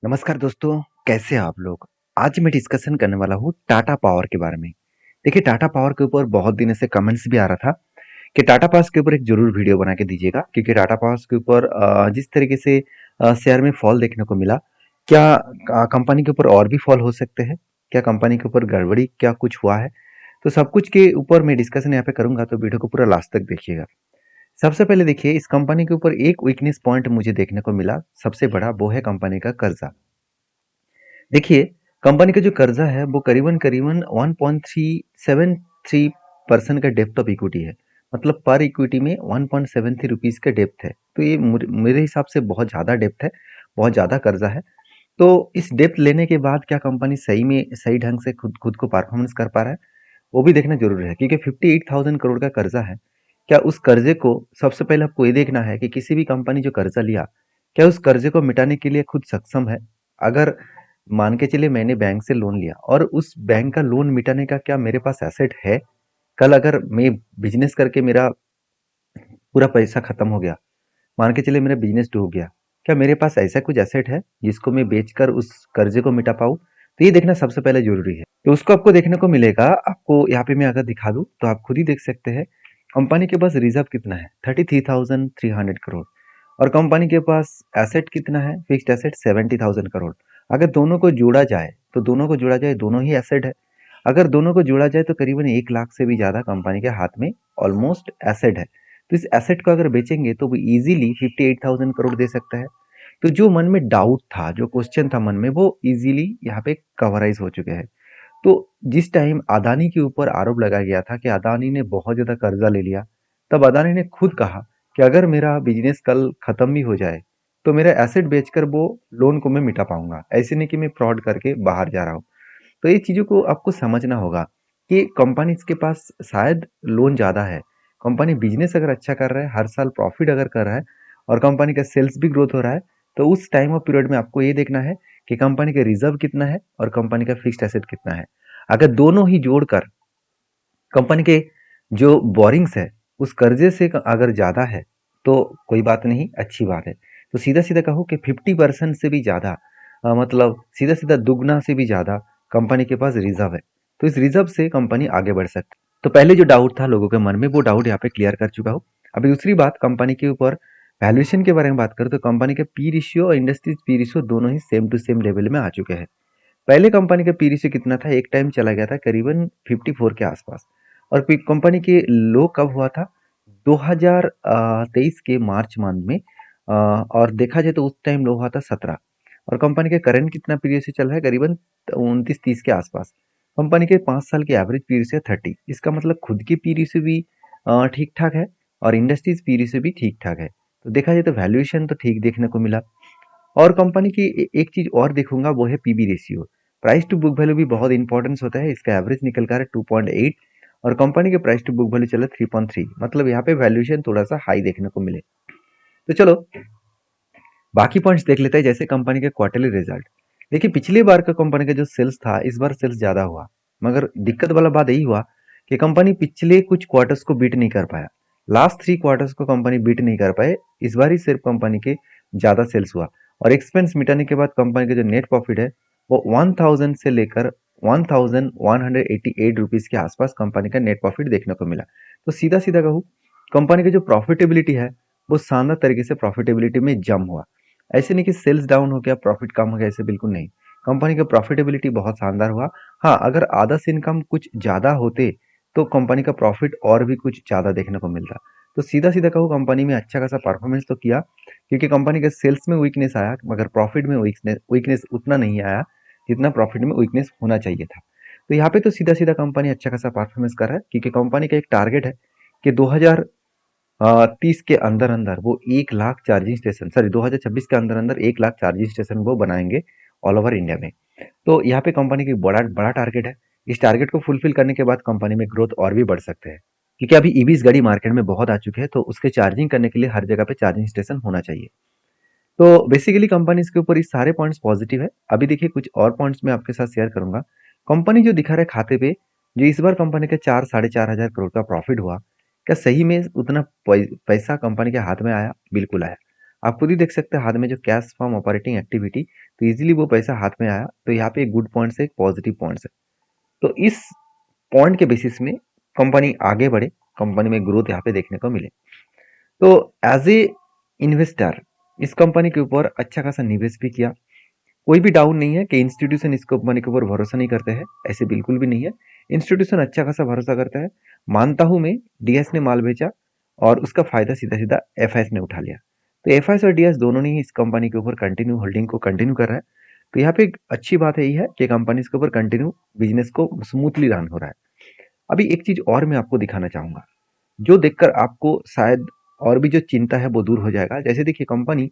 नमस्कार दोस्तों, कैसे हैं आप लोग? आज मैं डिस्कशन करने वाला हूँ टाटा पावर के बारे में। देखिए टाटा पावर के ऊपर बहुत दिनों से कमेंट्स भी आ रहा था कि टाटा पावर के ऊपर एक ज़रूर वीडियो बना के दीजिएगा क्योंकि टाटा पावर के ऊपर जिस तरीके से शेयर में फॉल देखने को मिला, क्या कंपनी के ऊपर और भी फॉल हो सकते हैं? क्या कंपनी के ऊपर गड़बड़ी क्या कुछ हुआ है? तो सब कुछ के ऊपर मैं डिस्कशन यहाँ पे करूँगा तो वीडियो को पूरा लास्ट तक देखिएगा। सबसे पहले देखिए इस कंपनी के ऊपर एक वीकनेस पॉइंट मुझे देखने को मिला, सबसे बड़ा वो है कंपनी का कर्जा। देखिए, कंपनी का जो कर्जा है वो करीबन-करीबन 1.373% का डेप्थ ऑफ इक्विटी है। मतलब पर इक्विटी में 1.73 रुपीज़ का डेप्थ है। तो ये मेरे हिसाब से बहुत ज़्यादा डेप्थ है, बहुत ज़्यादा कर्जा है। तो इस डेप्थ लेने के बाद क्या कंपनी सही में सही ढंग से खुद खुद को परफॉर्मेंस कर पा रहा है? वो भी देखना ज़रूरी है क्योंकि 58,000 करोड़ का कर्जा है। क्या उस कर्जे को सबसे पहले आपको ये देखना है कि किसी भी कंपनी जो कर्जा लिया, क्या उस कर्जे को मिटाने के लिए खुद सक्षम है? अगर मान के चलिए मैंने बैंक से लोन लिया और उस बैंक का लोन मिटाने का क्या मेरे पास एसेट है? कल अगर मैं बिजनेस करके मेरा पूरा पैसा खत्म हो गया, मान के चलिए मेरा बिजनेस डूब गया, क्या मेरे पास ऐसा कुछ एसेट है जिसको मैं बेचकर उस कर्जे को मिटा पाऊँ? तो ये देखना सबसे पहले ज़रूरी है। तो उसको आपको देखने को मिलेगा, आपको यहाँ पे मैं अगर दिखा दूँ तो आप खुद ही देख सकते हैं, कंपनी के पास रिज़र्व कितना है? 33,300 करोड़ और कंपनी के पास एसेट कितना है? Fixed asset 70,000 crore. अगर दोनों को जोड़ा जाए, तो दोनों ही एसेट है। अगर दोनों को जोड़ा जाए तो करीबन 1 लाख से भी ज़्यादा कंपनी के हाथ में ऑलमोस्ट एसेट है। तो इस एसेट को अगर बेचेंगे तो वो ईज़िली 58,000 करोड़ दे सकता है। तो जो मन में डाउट था, जो क्वेश्चन था मन में वो ईज़िली यहाँ पे कवराइज़ हो चुके हैं। तो जिस टाइम अदानी के ऊपर आरोप लगाया गया था कि अदानी ने बहुत ज़्यादा कर्जा ले लिया, तब अदानी ने खुद कहा कि अगर मेरा बिजनेस कल खत्म भी हो जाए, तो मेरा एसेट बेचकर वो लोन को मैं मिटा पाऊंगा। ऐसे नहीं कि मैं फ्रॉड करके बाहर जा रहा हूँ। तो ये चीज़ों को आपको समझना होगा कि कंपनी के पास शायद लोन ज़्यादा है। कंपनी बिजनेस अगर अच्छा कर रहा है, हर साल प्रॉफिट अगर कर रहा है और कंपनी का सेल्स भी ग्रोथ हो रहा है, तो उस टाइम ऑफ पीरियड में आपको ये देखना है कि कंपनी का रिजर्व कितना है और कंपनी का फिक्स्ड एसेट कितना है। अगर दोनों ही जोड़कर कंपनी के जो बोरिंग्स है उस कर्जे से अगर ज़्यादा है तो कोई बात नहीं, अच्छी बात है। तो सीधा सीधा कहो कि 50% से भी ज़्यादा, मतलब सीधा सीधा दुगना से भी ज़्यादा कंपनी के पास रिजर्व है। तो इस रिजर्व से कंपनी आगे बढ़ सकती है। तो पहले जो डाउट था लोगों के मन में वो डाउट यहाँ पे क्लियर कर चुका हूँ। अभी दूसरी बात कंपनी के ऊपर वैल्यूएशन के बारे में बात करें तो कंपनी के पी रेशियो और इंडस्ट्रीज पी रेशियो दोनों ही सेम टू सेम लेवल में आ चुके हैं। पहले कंपनी का पी रेशियो कितना था, एक टाइम चला गया था करीबन 54 के आसपास और कंपनी के लो कब हुआ था 2023 के मार्च मंथ में, और देखा जाए तो उस टाइम लो हुआ था 17 और कंपनी का करंट कितना पी रेशियो चल रहा है करीबन 29-30 के आसपास। कंपनी के 5 साल के एवरेज पी रेशियो 30, इसका मतलब खुद की पी रेशियो भी ठीक ठाक है और इंडस्ट्रीज पी रेशियो भी ठीक ठाक है। तो देखा जाए तो वैल्यूएशन तो ठीक देखने को मिला। और कंपनी की एक चीज और देखूंगा वो है PB ratio. Price to book value भी बहुत इंपॉर्टेंस होता है, इसका एवरेज निकल कर है 2.8 और कंपनी के प्राइस टू बुक वैल्यू चला 3.3, मतलब यहाँ पे वैल्यूएशन थोड़ा सा हाई देखने को मिले। तो चलो बाकी पॉइंट्स देख लेते हैं, जैसे कंपनी के क्वार्टरली रिजल्ट। देखिए पिछली बार का कंपनी का जो सेल्स था इस बार सेल्स ज्यादा हुआ, मगर दिक्कत वाला बात यही हुआ कि कंपनी पिछले कुछ क्वार्टर्स को बीट नहीं कर पाया। लास्ट 3 क्वार्टर्स को कंपनी बीट नहीं कर पाए, इस बार ही सिर्फ कंपनी के ज्यादा सेल्स हुआ और एक्सपेंस मिटाने के बाद कंपनी का जो नेट प्रॉफिट है वो 1000 से लेकर 1188 रुपीज के आसपास कंपनी का नेट प्रॉफिट देखने को मिला। तो सीधा सीधा कहूँ, कंपनी की जो प्रॉफिटेबिलिटी है वो शानदार तरीके से प्रॉफिटेबिलिटी में जम हुआ। ऐसे नहीं कि सेल्स डाउन हो गया प्रॉफिट कम हो गया, ऐसे बिल्कुल नहीं। कंपनी का प्रॉफिटेबिलिटी बहुत शानदार हुआ। हाँ, अगर आधा से इनकम कुछ ज़्यादा होते तो कंपनी का प्रॉफिट और भी कुछ ज़्यादा देखने को मिलता। तो सीधा सीधा कहूँ कंपनी में अच्छा खासा परफॉर्मेंस तो किया क्योंकि कंपनी के सेल्स में वीकनेस आया मगर प्रॉफिट में वीकनेस उतना नहीं आया जितना प्रॉफिट में वीकनेस होना चाहिए था। तो यहाँ पे तो सीधा सीधा कंपनी अच्छा खासा परफॉर्मेंस कर रहा है क्योंकि कंपनी का एक टारगेट है कि 2030 के अंदर अंदर वो 1 लाख चार्जिंग स्टेशन, सॉरी 2026 के अंदर अंदर 1 लाख चार्जिंग स्टेशन वो बनाएंगे ऑल ओवर इंडिया में। तो यहाँ पे कंपनी की बड़ा बड़ा टारगेट है। इस टारगेट को फुलफिल करने के बाद कंपनी में ग्रोथ और भी बढ़ सकते हैं क्योंकि अभी ईवीज गाड़ी मार्केट में बहुत आ चुके हैं, तो उसके चार्जिंग करने के लिए हर जगह पे चार्जिंग स्टेशन होना चाहिए। तो बेसिकली कंपनी इसके ऊपर ये सारे पॉइंट्स पॉजिटिव है। अभी देखिए कुछ और पॉइंट्स मैं आपके साथ शेयर करूंगा। कंपनी जो दिखा रहा है खाते पे, जो इस बार कंपनी का 4 साढ़े 4 हजार करोड़ का प्रॉफिट हुआ, क्या सही में उतना पैसा कंपनी के हाथ में आया? बिल्कुल आया। आप खुद ही देख सकते हैं हाथ में जो कैश फ्रॉम ऑपरेटिंग एक्टिविटी, तो इजीली वो पैसा हाथ में आया। तो यहाँ पे एक गुड पॉइंट्स है, एक पॉजिटिव पॉइंट्स है। तो इस पॉइंट के बेसिस में कंपनी आगे बढ़े, कंपनी में ग्रोथ यहाँ पे देखने को मिले। तो एज ए इन्वेस्टर इस कंपनी के ऊपर अच्छा खासा निवेश भी किया। कोई भी डाउट नहीं है कि इंस्टीट्यूशन इस कंपनी के ऊपर भरोसा नहीं करते हैं, ऐसे बिल्कुल भी नहीं है। इंस्टीट्यूशन अच्छा खासा भरोसा करता है। मानता हूं मैं, डीएस ने माल बेचा और उसका फायदा सीधा सीधा एफआईएस ने उठा लिया। तो एफआईएस और डीएस दोनों ने ही इस कंपनी के ऊपर कंटिन्यू होल्डिंग को कंटिन्यू कर रहा है। तो यहाँ पे एक अच्छी बात यही है कि कंपनी के ऊपर कंटिन्यू बिजनेस को स्मूथली रन हो रहा है। अभी एक चीज और मैं आपको दिखाना चाहूंगा, जो देखकर आपको शायद और भी जो चिंता है वो दूर हो जाएगा। जैसे देखिए, कंपनी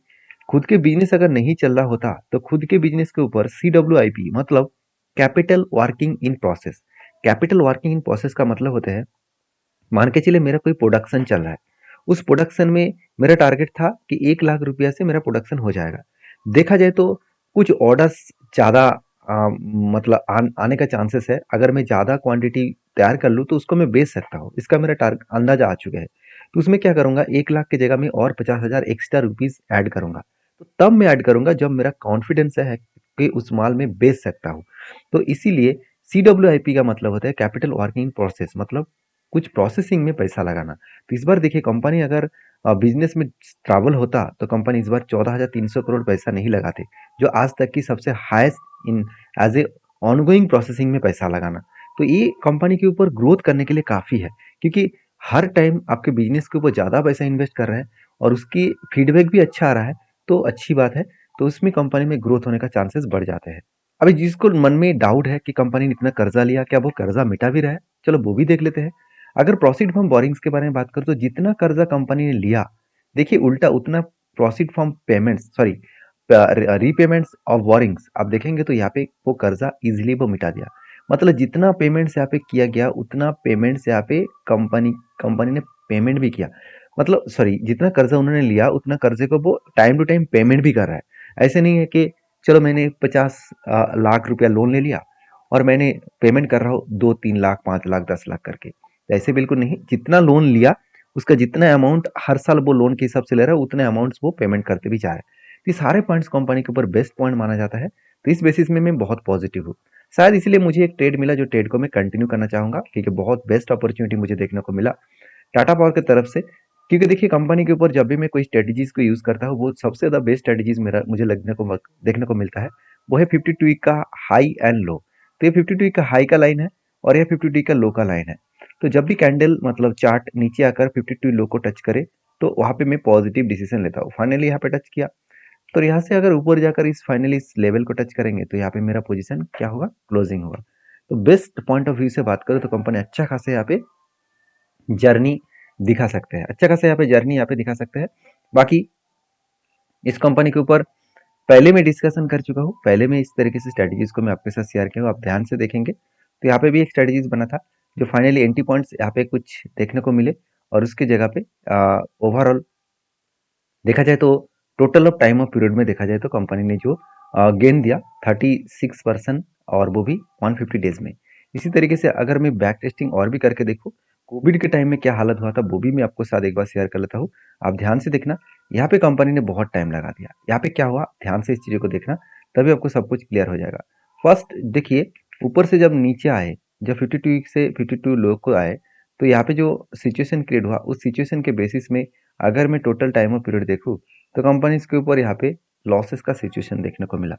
खुद के बिजनेस अगर नहीं चल रहा होता तो खुद के बिजनेस के ऊपर CWIP मतलब capital working in process, capital working in process का मतलब होता है, मान के चले मेरा कोई प्रोडक्शन चल रहा है, उस प्रोडक्शन में मेरा टारगेट था कि 1 लाख रुपया से मेरा प्रोडक्शन हो जाएगा। देखा जाए तो कुछ ऑर्डर्स ज़्यादा मतलब आने का चांसेस है। अगर मैं ज़्यादा क्वांटिटी तैयार कर लूँ तो उसको मैं बेच सकता हूँ, इसका मेरा टारगेट अंदाजा आ चुका है। तो उसमें क्या करूँगा, 1 लाख की जगह में और 50,000 एक्स्ट्रा रुपीज़ ऐड करूँगा। तो तब मैं ऐड करूँगा जब मेरा कॉन्फिडेंस है कि उस माल में बेच सकता हूँ। तो इसीलिए CWIP का मतलब होता है कैपिटल वर्किंग प्रोसेस, मतलब कुछ प्रोसेसिंग में पैसा लगाना। तो इस बार देखिए, कंपनी अगर बिजनेस में ट्रैवल होता तो कंपनी इस बार 14,300 करोड़ पैसा नहीं लगाते, जो आज तक की सबसे highest in as a ongoing processing में पैसा लगाना। तो ये कंपनी के ऊपर ग्रोथ करने के लिए काफ़ी है, क्योंकि हर टाइम आपके बिजनेस के ऊपर ज़्यादा पैसा इन्वेस्ट कर रहे हैं और उसकी फीडबैक भी अच्छा आ रहा है, तो अच्छी बात है। तो उसमें कंपनी में ग्रोथ होने का चांसेस बढ़ जाते हैं। अभी जिसको मन में डाउट है कि कंपनी ने इतना कर्जा लिया, क्या वो कर्जा मिटा भी रहा है, चलो वो भी देख लेते हैं। अगर प्रोसीड फ्रॉम बोरिंग्स के बारे में बात करें तो जितना कर्जा कंपनी ने लिया, देखिए उल्टा उतना proceed from payments, sorry, repayments of borings आप देखेंगे तो यहाँ पे वो कर्जा इजीली वो मिटा दिया। मतलब जितना पेमेंट्स यहाँ पे किया गया उतना पेमेंट्स यहाँ पे कंपनी कंपनी ने पेमेंट भी किया। मतलब सॉरी, जितना कर्जा उन्होंने लिया उतना कर्जे को वो टाइम टू टाइम पेमेंट भी कर रहा है। ऐसे नहीं है कि चलो मैंने 50 लाख रुपया लोन ले लिया और मैंने पेमेंट कर रहा हूँ 2-3 लाख 5 लाख 10 लाख करके, तो ऐसे बिल्कुल नहीं। जितना लोन लिया उसका जितना अमाउंट हर साल वो लोन के हिसाब से ले रहा है उतने अमाउंट्स वो पेमेंट करते भी जा रहे हैं। तो ये सारे पॉइंट्स कंपनी के ऊपर बेस्ट पॉइंट माना जाता है। तो इस बेसिस में मैं बहुत पॉजिटिव हूँ। शायद इसलिए मुझे एक ट्रेड मिला, जो ट्रेड को मैं कंटिन्यू करना चाहूंगा, क्योंकि बहुत बेस्ट अपॉर्चुनिटी मुझे देखने को मिला टाटा पावर की तरफ से। क्योंकि देखिए, कंपनी के ऊपर जब भी मैं कोई स्ट्रेटजीज को यूज करता हूँ, वो सबसे ज्यादा बेस्ट स्ट्रेटजीज मेरा मुझे देखने को मिलता है, वो है 52 वीक का हाई एंड लो। तो ये 52 वीक का हाई का लाइन है और ये 52 वीक का लो का लाइन है। तो जब भी कैंडल मतलब चार्ट नीचे आकर 52 लो को टच करे तो वहां पे मैं पॉजिटिव डिसीजन लेता हूँ। फाइनली यहाँ पे टच किया, तो यहाँ से अगर ऊपर जाकर इस फाइनली इस लेवल को टच करेंगे तो यहाँ पे मेरा पोजीशन क्या होगा, क्लोजिंग होगा। तो बेस्ट पॉइंट ऑफ व्यू से बात करो तो कंपनी अच्छा खासा यहाँ पे जर्नी दिखा सकते हैं, अच्छा खासा यहाँ पे जर्नी यहाँ पे दिखा सकते हैं। बाकी इस कंपनी के ऊपर पहले मैं डिस्कशन कर चुका हूँ, पहले मैं इस तरीके से स्ट्रेटजीज को मैं आपके साथ शेयर किया हूँ, आप ध्यान से देखेंगे तो यहाँ पे भी एक स्ट्रेटजीज बना था, जो फाइनली एंट्री पॉइंट्स यहाँ पे कुछ देखने को मिले और उसकी जगह पे ओवरऑल देखा जाए तो total of time of period में देखा जाए तो कंपनी ने जो गेन दिया 36% और वो भी 150 डेज में। इसी तरीके से अगर मैं बैक टेस्टिंग और भी करके देखूँ, कोविड के टाइम में क्या हालत हुआ था वो भी मैं आपको साथ एक बार शेयर कर लेता हूँ। आप ध्यान से देखना, यहाँ पे कंपनी ने बहुत टाइम लगा दिया। यहाँ पे क्या हुआ, ध्यान से इस चीज़ों को देखना, तभी आपको सब कुछ क्लियर हो जाएगा। फर्स्ट देखिए, ऊपर से जब नीचे आए, जब 52 वीक से 52 लो को आए, तो यहाँ पे जो सिचुएशन क्रिएट हुआ उस सिचुएशन के बेसिस में अगर मैं टोटल टाइम ऑफ पीरियड देखूँ तो कंपनीज के ऊपर यहाँ पे लॉसेस का सिचुएशन देखने को मिला।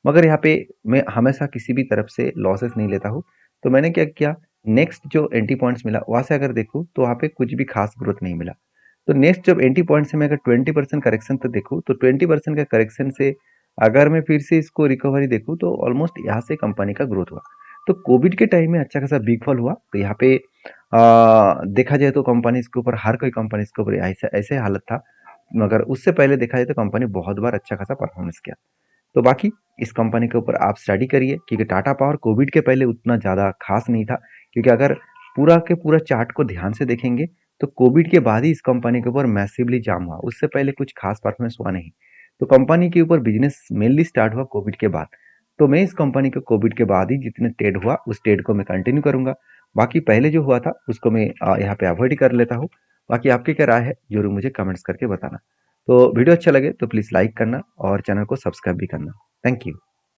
मगर यहाँ पे मैं हमेशा किसी भी तरफ से लॉसेस नहीं लेता हूँ। तो मैंने क्या किया, नेक्स्ट जो एंट्री पॉइंट्स मिला वहाँ से अगर देखूँ तो वहाँ पे कुछ भी खास ग्रोथ नहीं मिला। तो नेक्स्ट जब एंट्री पॉइंट से मैं अगर 20% करेक्शन तक देखूँ तो 20% का करेक्शन से अगर मैं फिर से इसको रिकवरी देखूँ तो ऑलमोस्ट यहाँ से कंपनी का ग्रोथ हुआ। तो कोविड के टाइम में अच्छा खासा बिग फॉल हुआ, तो यहाँ पे देखा जाए तो कंपनी के ऊपर हर कोई कंपनी के ऊपर ऐसे ऐसे हालत था। मगर उससे पहले देखा जाए तो कंपनी बहुत बार अच्छा खासा परफॉर्मेंस किया। तो बाकी इस कंपनी के ऊपर आप स्टडी करिए, क्योंकि टाटा पावर कोविड के पहले उतना ज़्यादा खास नहीं था। क्योंकि अगर पूरा के पूरा चार्ट को ध्यान से देखेंगे तो कोविड के बाद ही इस कंपनी के ऊपर मैसिवली जाम हुआ, उससे पहले कुछ खास परफॉर्मेंस हुआ नहीं। तो कंपनी के ऊपर बिजनेस मेनली स्टार्ट हुआ कोविड के बाद। तो मैं इस कंपनी को कोविड के बाद ही जितने ट्रेड हुआ उस ट्रेड को मैं कंटिन्यू करूंगा। बाकी पहले जो हुआ था उसको मैं यहाँ पे अवॉइड कर लेता हूँ। बाकी आपकी क्या राय है जरूर मुझे कमेंट्स करके बताना। तो वीडियो अच्छा लगे तो प्लीज़ लाइक करना और चैनल को सब्सक्राइब भी करना। Thank you.